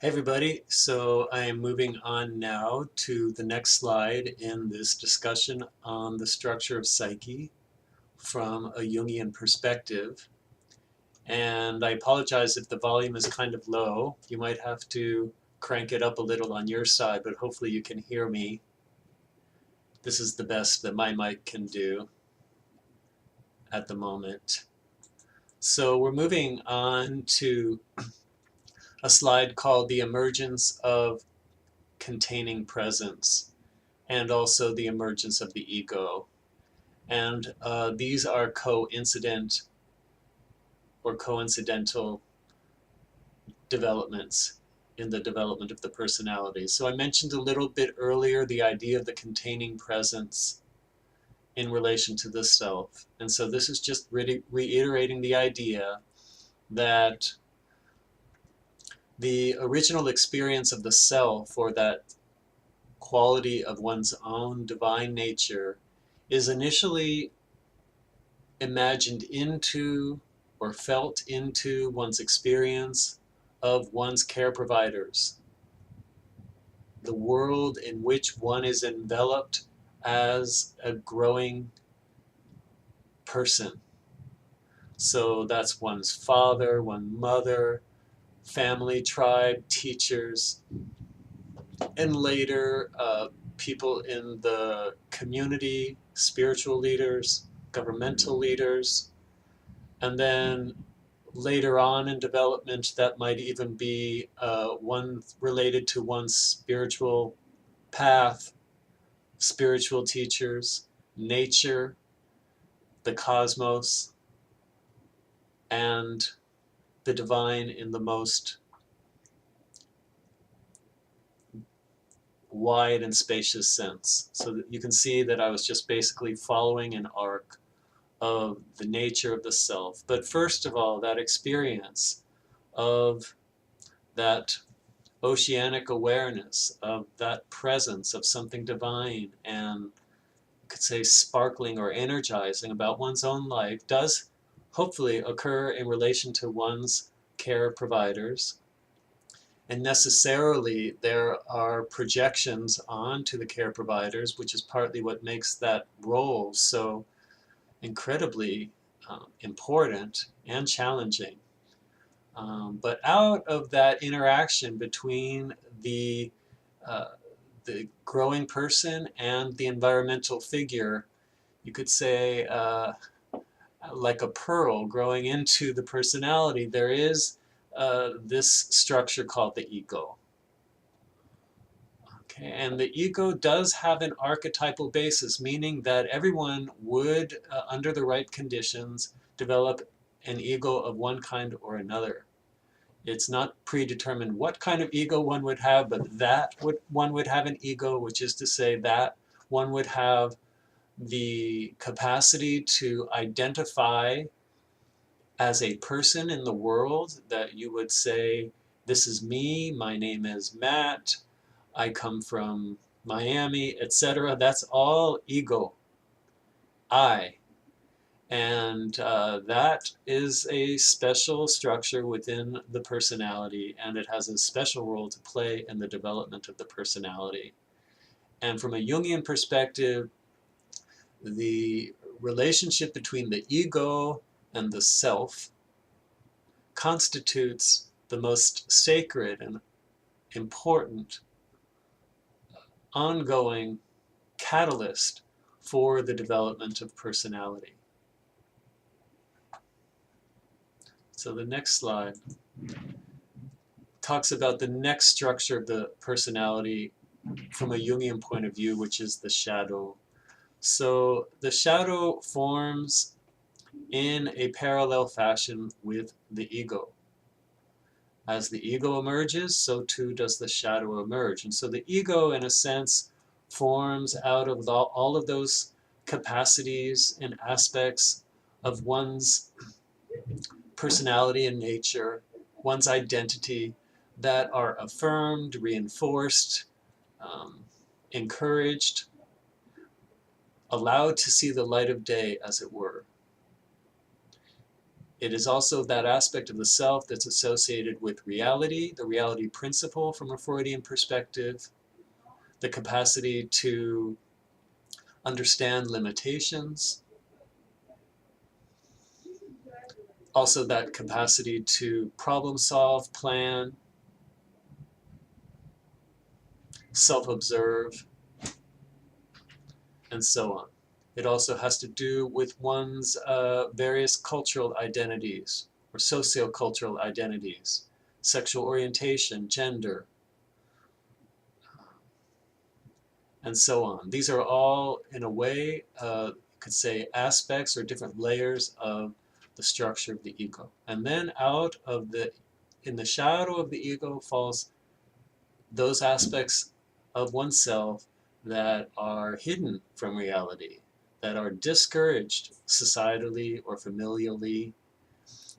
Hey everybody, so I am moving on now to the next slide in this discussion on the structure of psyche from a Jungian perspective. And I apologize if the volume is kind of low. You might have to crank it up a little on your side, but hopefully you can hear me. This is the best that my mic can do at the moment. So we're moving on to a slide called the emergence of containing presence, and also the emergence of the ego. And these are coincident or coincidental developments in the development of the personality. So I mentioned a little bit earlier the idea of the containing presence in relation to the self. And so this is just reiterating the idea that the original experience of the self, or that quality of one's own divine nature, is initially imagined into or felt into one's experience of one's care providers, the world in which one is enveloped as a growing person. So that's one's father, one's mother, family, tribe, teachers, and later people in the community, spiritual leaders, governmental leaders, and then later on in development that might even be one related to one's spiritual path, spiritual teachers, nature, the cosmos, and the divine in the most wide and spacious sense. So that you can see that I was just basically following an arc of the nature of the self. But first of all, that experience of that oceanic awareness, of that presence of something divine and, you could say, sparkling or energizing about one's own life, does hopefully occur in relation to one's care providers. And necessarily there are projections onto the care providers, which is partly what makes that role so incredibly important and challenging. But out of that interaction between uh, the growing person and the environmental figure, you could say, like a pearl growing into the personality, there is this structure called the ego. Okay, and the ego does have an archetypal basis, meaning that everyone would, under the right conditions, develop an ego of one kind or another. It's not predetermined what kind of ego one would have, but that one would have an ego, which is to say that one would have the capacity to identify as a person in the world, that you would say, this is me, my name is Matt, I come from Miami, etc. That's all ego, I. And that is a special structure within the personality, and it has a special role to play in the development of the personality. And from a Jungian perspective, the relationship between the ego and the self constitutes the most sacred and important ongoing catalyst for the development of personality. So the next slide talks about the next structure of the personality from a Jungian point of view, which is the shadow. So the shadow forms in a parallel fashion with the ego. As the ego emerges, so too does the shadow emerge. And so the ego, in a sense, forms out of all of those capacities and aspects of one's personality and nature, one's identity, that are affirmed, reinforced, encouraged, allowed to see the light of day, as it were. It is also that aspect of the self that's associated with reality, the reality principle from a Freudian perspective, the capacity to understand limitations, also that capacity to problem solve, plan, self-observe, and so on. It also has to do with one's various cultural identities or socio-cultural identities, sexual orientation, gender, and so on. These are all, in a way, you could say aspects or different layers of the structure of the ego. And then in the shadow of the ego falls those aspects of oneself that are hidden from reality, that are discouraged societally or familially,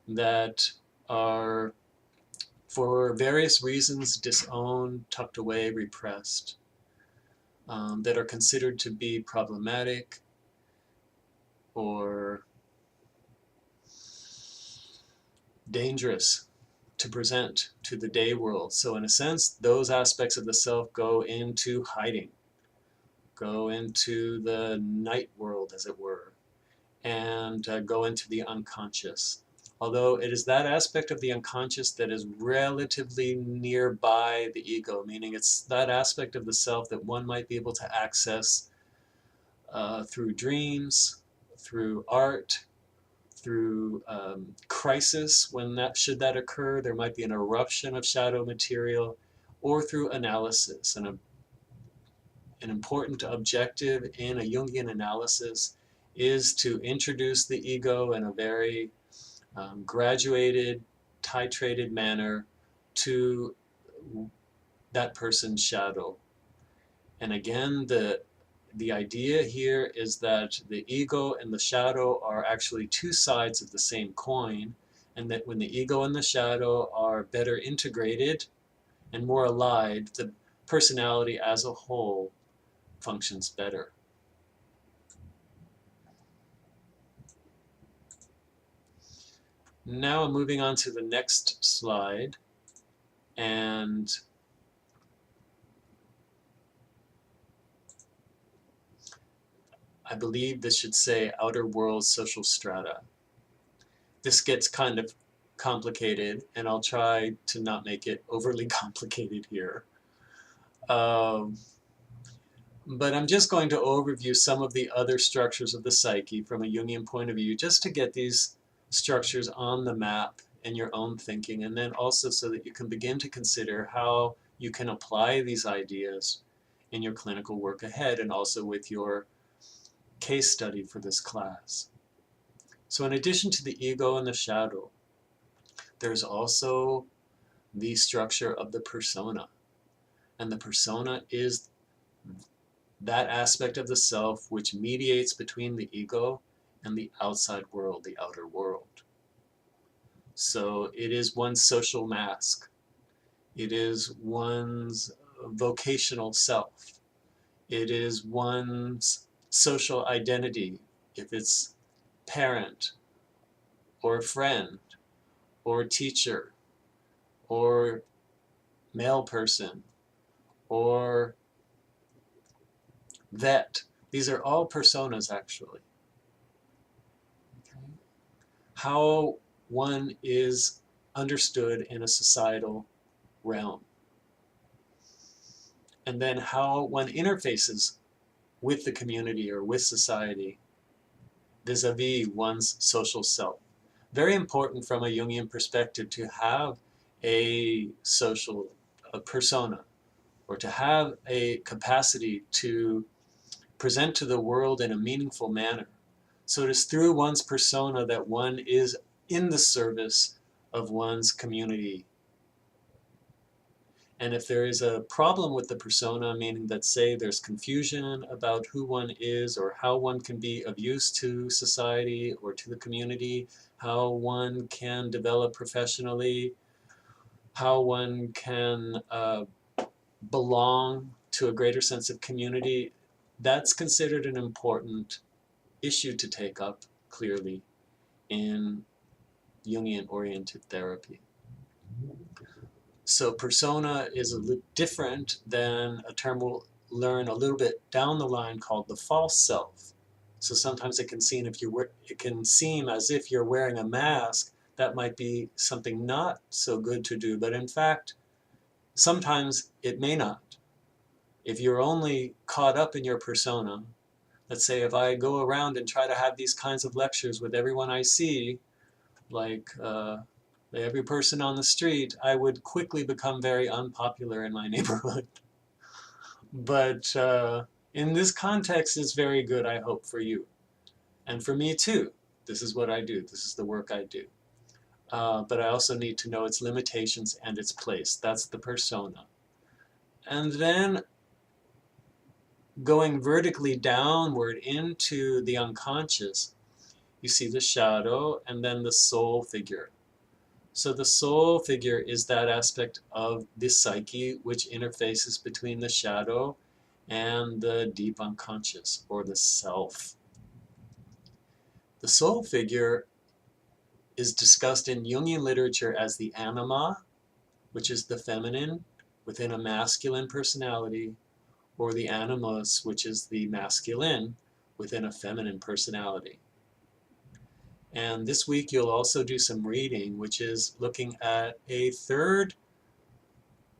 that are, for various reasons, disowned, tucked away, repressed, that are considered to be problematic or dangerous to present to the day world. So in a sense, those aspects of the self go into hiding, go into the night world, as it were, and go into the unconscious. Although it is that aspect of the unconscious that is relatively nearby the ego, meaning it's that aspect of the self that one might be able to access through dreams, through art, through crisis. When that, should that occur, there might be an eruption of shadow material, or through analysis. And an important objective in a Jungian analysis is to introduce the ego in a very graduated, titrated manner to that person's shadow. And again, the idea here is that the ego and the shadow are actually two sides of the same coin, and that when the ego and the shadow are better integrated and more allied, the personality as a whole functions better. Now I'm moving on to the next slide, and I believe this should say outer world social strata. This gets kind of complicated, and I'll try to not make it overly complicated here. But I'm just going to overview some of the other structures of the psyche from a Jungian point of view, just to get these structures on the map in your own thinking, and then also so that you can begin to consider how you can apply these ideas in your clinical work ahead, and also with your case study for this class. So in addition to the ego and the shadow, there's also the structure of the persona. And the persona is that aspect of the self which mediates between the ego and the outside world, the outer world. So it is one's social mask. It is one's vocational self. It is one's social identity, if it's parent or friend or teacher or male person or vet. These are all personas, actually. Okay. How one is understood in a societal realm. And then how one interfaces with the community or with society vis-a-vis one's social self. Very important from a Jungian perspective to have a social persona, or to have a capacity to present to the world in a meaningful manner. So it is through one's persona that one is in the service of one's community. And if there is a problem with the persona, meaning that, say, there's confusion about who one is or how one can be of use to society or to the community, how one can develop professionally, how one can belong to a greater sense of community, that's considered an important issue to take up clearly in Jungian-oriented therapy. So persona is a little different than a term we'll learn a little bit down the line called the false self. So sometimes it can seem as if you're wearing a mask. That might be something not so good to do, but in fact, sometimes it may not. If you're only caught up in your persona, let's say if I go around and try to have these kinds of lectures with everyone I see, like every person on the street, I would quickly become very unpopular in my neighborhood. But in this context, it's very good, I hope, for you. And for me too. This is what I do. This is the work I do. But I also need to know its limitations and its place. That's the persona. And then going vertically downward into the unconscious, you see the shadow and then the soul figure. So the soul figure is that aspect of the psyche which interfaces between the shadow and the deep unconscious, or the self. The soul figure is discussed in Jungian literature as the anima, which is the feminine within a masculine personality, or the animus, which is the masculine within a feminine personality. And this week you'll also do some reading, which is looking at a third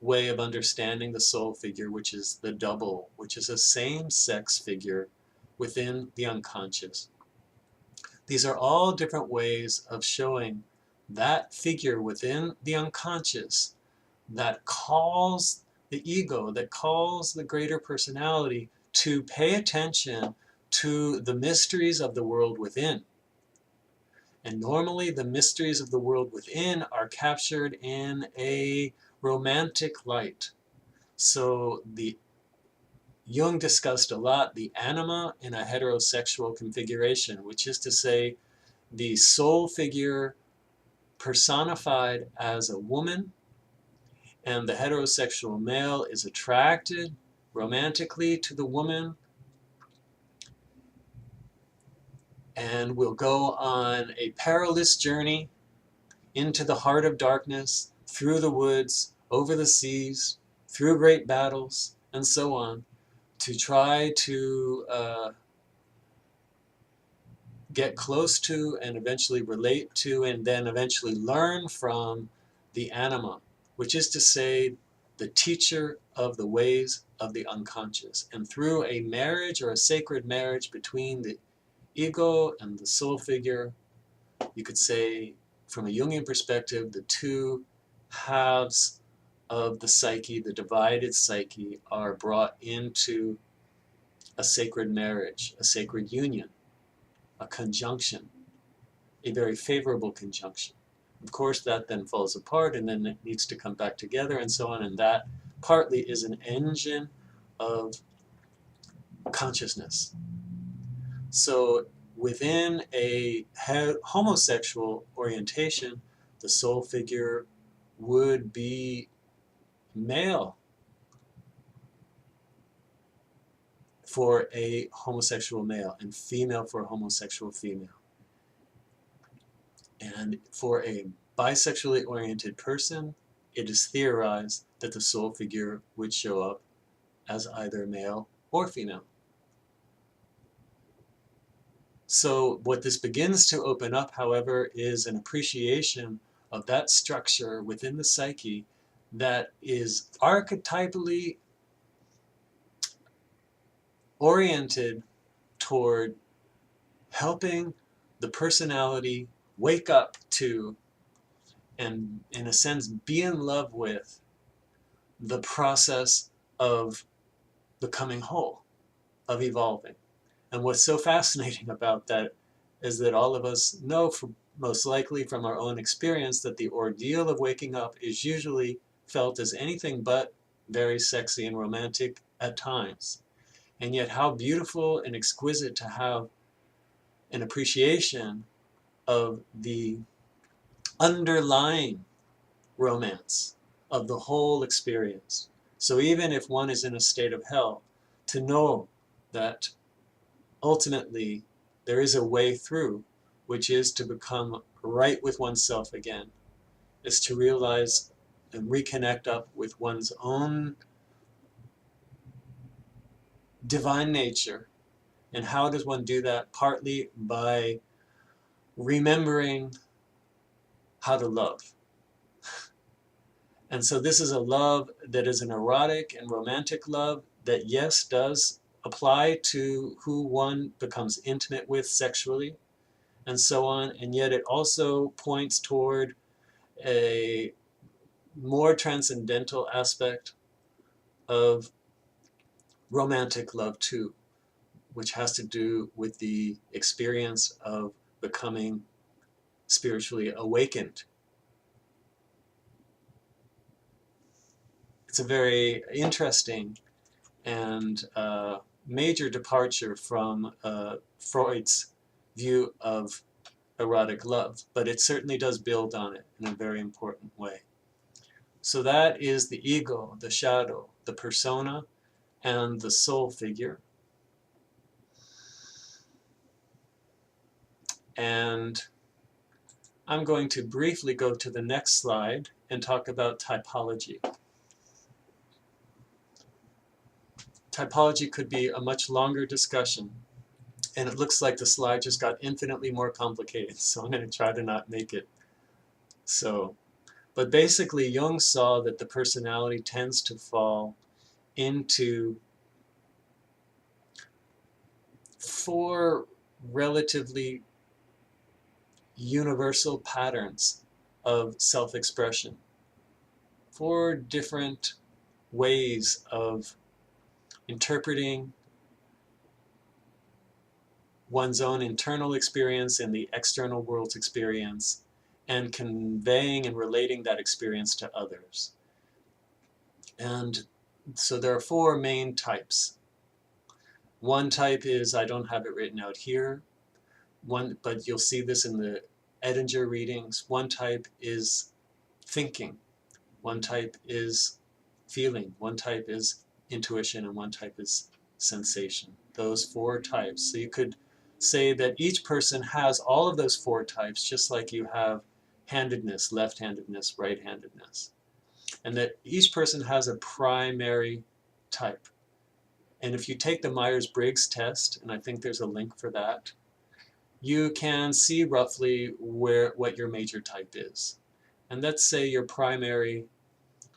way of understanding the soul figure, which is the double, which is a same-sex figure within the unconscious. These are all different ways of showing that figure within the unconscious that calls the ego, that calls the greater personality to pay attention to the mysteries of the world within. And normally the mysteries of the world within are captured in a romantic light. So Jung discussed a lot the anima in a heterosexual configuration, which is to say the soul figure personified as a woman, and the heterosexual male is attracted romantically to the woman and will go on a perilous journey into the heart of darkness, through the woods, over the seas, through great battles, and so on, to try to get close to and eventually relate to and then eventually learn from the anima, which is to say the teacher of the ways of the unconscious. And through a marriage or a sacred marriage between the ego and the soul figure, you could say from a Jungian perspective, the two halves of the psyche, the divided psyche, are brought into a sacred marriage, a sacred union, a conjunction, a very favorable conjunction. Of course, that then falls apart and then it needs to come back together and so on, and that partly is an engine of consciousness. So within a homosexual orientation, the soul figure would be male for a homosexual male and female for a homosexual female. And for a bisexually oriented person, it is theorized that the soul figure would show up as either male or female. So what this begins to open up, however, is an appreciation of that structure within the psyche that is archetypally oriented toward helping the personality wake up to and, in a sense, be in love with the process of becoming whole, of evolving. And what's so fascinating about that is that all of us know, most likely from our own experience, that the ordeal of waking up is usually felt as anything but very sexy and romantic at times. And yet how beautiful and exquisite to have an appreciation of the underlying romance of the whole experience. So even if one is in a state of hell, to know that ultimately there is a way through, which is to become right with oneself again, is to realize and reconnect up with one's own divine nature. And how does one do that? Partly by remembering how to love. And so this is a love that is an erotic and romantic love that, yes, does apply to who one becomes intimate with sexually and so on, and yet it also points toward a more transcendental aspect of romantic love too, which has to do with the experience of becoming spiritually awakened. It's a very interesting and major departure from Freud's view of erotic love, but it certainly does build on it in a very important way. So that is the ego, the shadow, the persona, and the soul figure. And I'm going to briefly go to the next slide and talk about typology. Typology could be a much longer discussion, and it looks like the slide just got infinitely more complicated, so I'm going to try to not make it so. But basically, Jung saw that the personality tends to fall into 4 relatively universal patterns of self-expression, 4 different ways of interpreting one's own internal experience and the external world's experience, and conveying and relating that experience to others. And so there are 4 main types. One type is, I don't have it written out here, but you'll see this in the Edinger readings. One type is thinking, one type is feeling, one type is intuition, and one type is sensation. Those 4 types. So you could say that each person has all of those 4 types, just like you have handedness, left-handedness, right-handedness. And that each person has a primary type. And if you take the Myers-Briggs test, and I think there's a link for that, you can see roughly what your major type is. And let's say your primary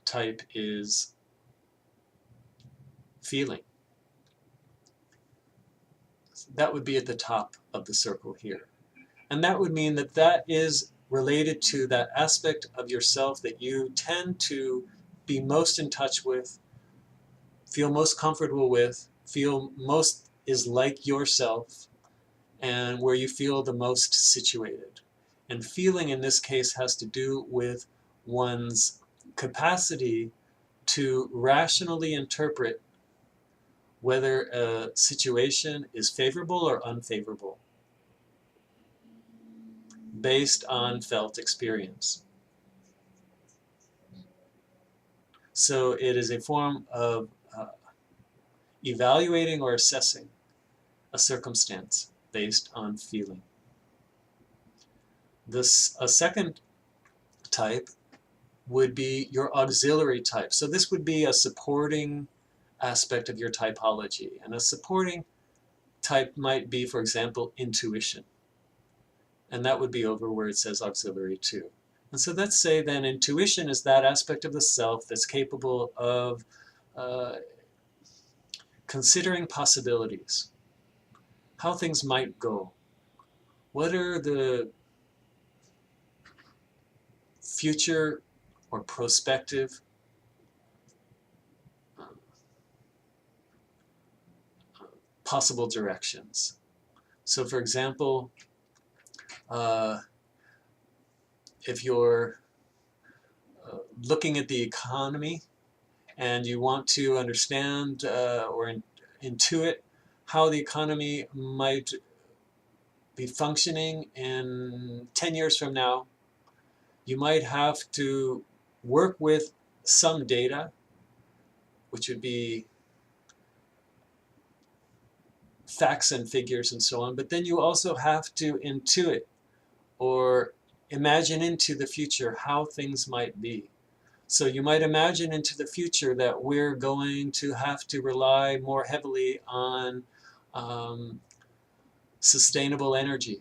type is feeling. That would be at the top of the circle here. And that would mean that that is related to that aspect of yourself that you tend to be most in touch with, feel most comfortable with, feel most is like yourself, and where you feel the most situated. And feeling in this case has to do with one's capacity to rationally interpret whether a situation is favorable or unfavorable based on felt experience. So it is a form of evaluating or assessing a circumstance based on feeling. A second type would be your auxiliary type. So this would be a supporting aspect of your typology. And a supporting type might be, for example, intuition. And that would be over where it says auxiliary too. And so let's say then intuition is that aspect of the self that's capable of considering possibilities, how things might go. What are the future or prospective possible directions? So for example, if you're looking at the economy and you want to understand or intuit how the economy might be functioning in 10 years from now, you might have to work with some data, which would be facts and figures and so on, but then you also have to intuit or imagine into the future how things might be. So you might imagine into the future that we're going to have to rely more heavily on sustainable energy,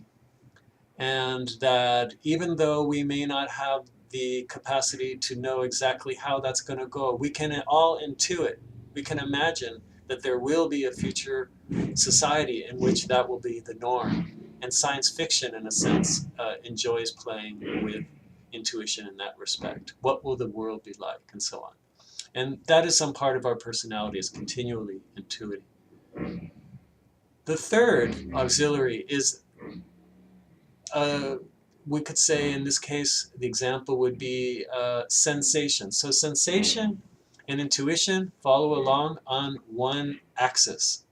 and that even though we may not have the capacity to know exactly how that's going to go, we can all intuit, we can imagine that there will be a future society in which that will be the norm. And science fiction, in a sense, enjoys playing with intuition in that respect. What will the world be like, and so on. And that is some part of our personality, is continually intuiting. The third auxiliary is, we could say in this case, the example would be sensation. So sensation and intuition follow along on one axis.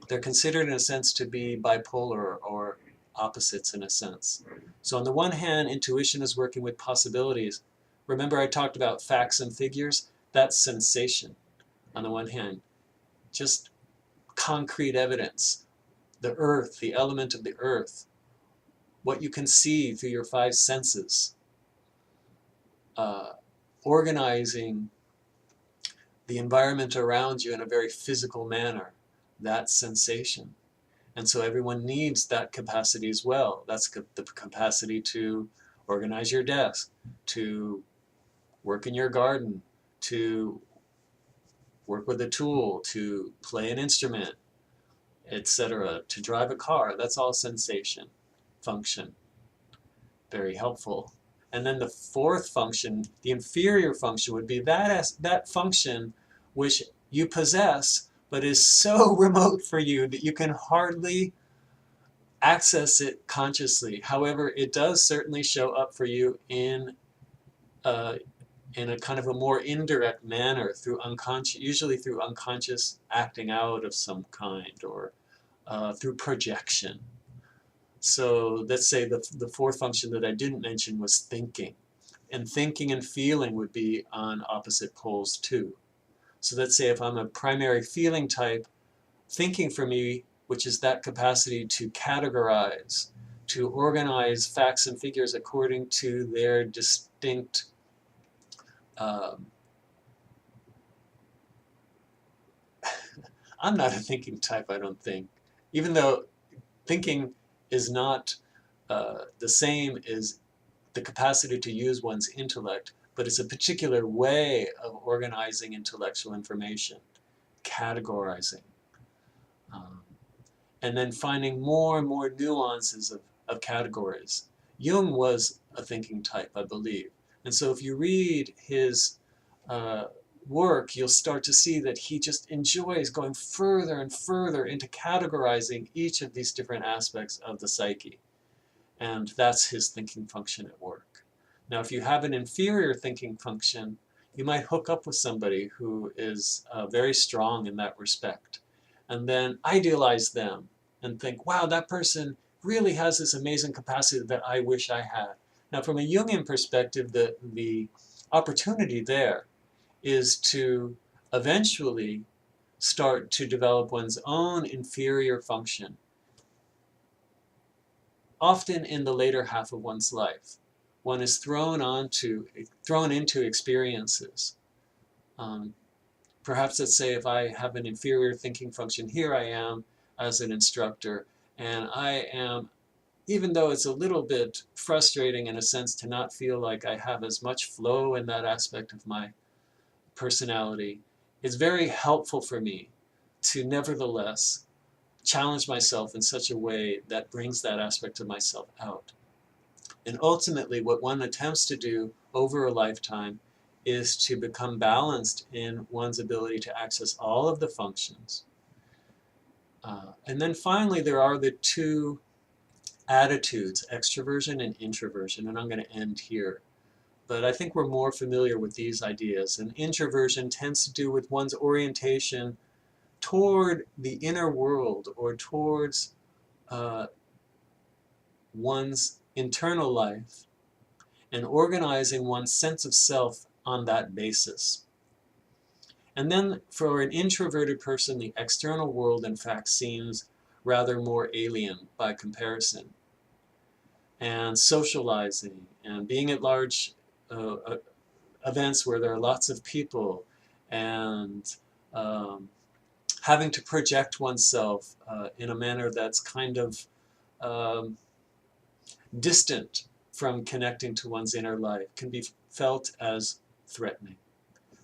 They're considered in a sense to be bipolar or opposites in a sense. So on the one hand, intuition is working with possibilities. Remember I talked about facts and figures? That's sensation on the one hand. Just concrete evidence. The earth, the element of the earth, what you can see through your five senses, organizing the environment around you in a very physical manner. That's sensation. And so everyone needs that capacity as well. That's the capacity to organize your desk, to work in your garden, to work with a tool, to play an instrument, etc., to drive a car. That's all sensation, function. Very helpful. And then the fourth function, the inferior function, would be that function which you possess, but is so remote for you that you can hardly access it consciously. However, it does certainly show up for you in a kind of a more indirect manner, through unconscious, usually through unconscious acting out of some kind, or through projection. So let's say the fourth function that I didn't mention was thinking. And thinking and feeling would be on opposite poles too. So let's say if I'm a primary feeling type, thinking for me, which is that capacity to categorize, to organize facts and figures according to their distinct I'm not a thinking type, I don't think. Even though thinking is not the same as the capacity to use one's intellect, but it's a particular way of organizing intellectual information, categorizing, and then finding more and more nuances of categories. Jung was a thinking type, I believe. And so if you read his work, you'll start to see that he just enjoys going further and further into categorizing each of these different aspects of the psyche. And that's his thinking function at work. Now, if you have an inferior thinking function, you might hook up with somebody who is very strong in that respect, and then idealize them and think, wow, that person really has this amazing capacity that I wish I had. Now, from a Jungian perspective, the opportunity there is to eventually start to develop one's own inferior function, often in the later half of one's life. One is thrown into experiences. Perhaps let's say if I have an inferior thinking function, here I am as an instructor, and I am, even though it's a little bit frustrating in a sense to not feel like I have as much flow in that aspect of my personality, it's very helpful for me to nevertheless challenge myself in such a way that brings that aspect of myself out. And ultimately, what one attempts to do over a lifetime is to become balanced in one's ability to access all of the functions. And then finally, there are the two attitudes, extroversion and introversion, and I'm going to end here. But I think we're more familiar with these ideas. And introversion tends to do with one's orientation toward the inner world, or towards one's internal life, and organizing one's sense of self on that basis. And then for an introverted person, the external world, in fact, seems rather more alien by comparison. and socializing and being at large events where there are lots of people, and having to project oneself in a manner that's kind of um, distant from connecting to one's inner life can be felt as threatening.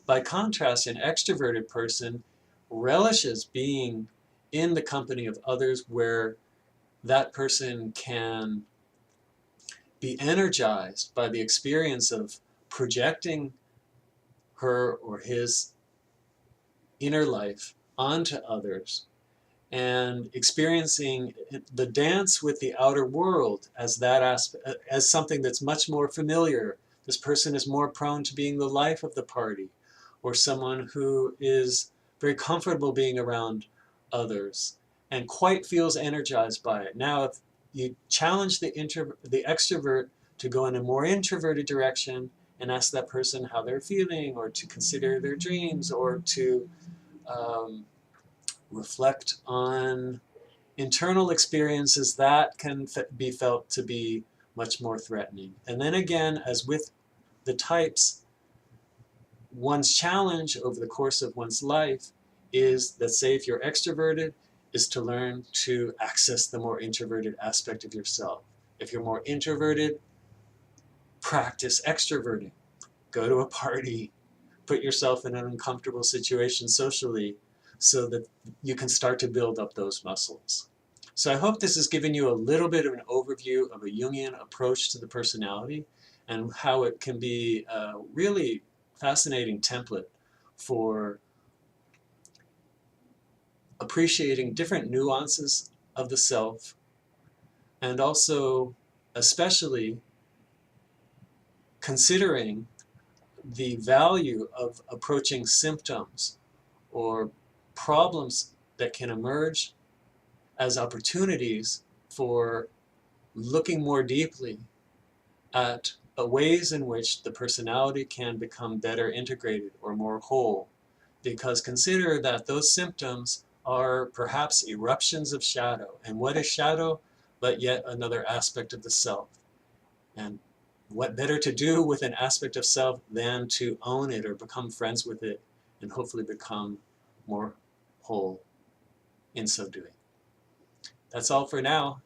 By contrast, an extroverted person relishes being in the company of others where that person can be energized by the experience of projecting her or his inner life onto others and experiencing the dance with the outer world as that aspect, as something that's much more familiar. This person is more prone to being the life of the party, or someone who is very comfortable being around others and quite feels energized by it. Now, if you challenge the extrovert to go in a more introverted direction and ask that person how they're feeling, or to consider their dreams, or to um, reflect on internal experiences, that can be felt to be much more threatening. And then again, as with the types, one's challenge over the course of one's life is that, say, if you're extroverted, is to learn to access the more introverted aspect of yourself. If you're more introverted, practice extroverting. Go to a party, put yourself in an uncomfortable situation socially so that you can start to build up those muscles. So I hope this has given you a little bit of an overview of a Jungian approach to the personality and how it can be a really fascinating template for appreciating different nuances of the self, and also especially considering the value of approaching symptoms or problems that can emerge as opportunities for looking more deeply at ways in which the personality can become better integrated or more whole. Because consider that those symptoms are perhaps eruptions of shadow. And what is shadow but yet another aspect of the self? And what better to do with an aspect of self than to own it or become friends with it and hopefully become more whole in so doing. That's all for now.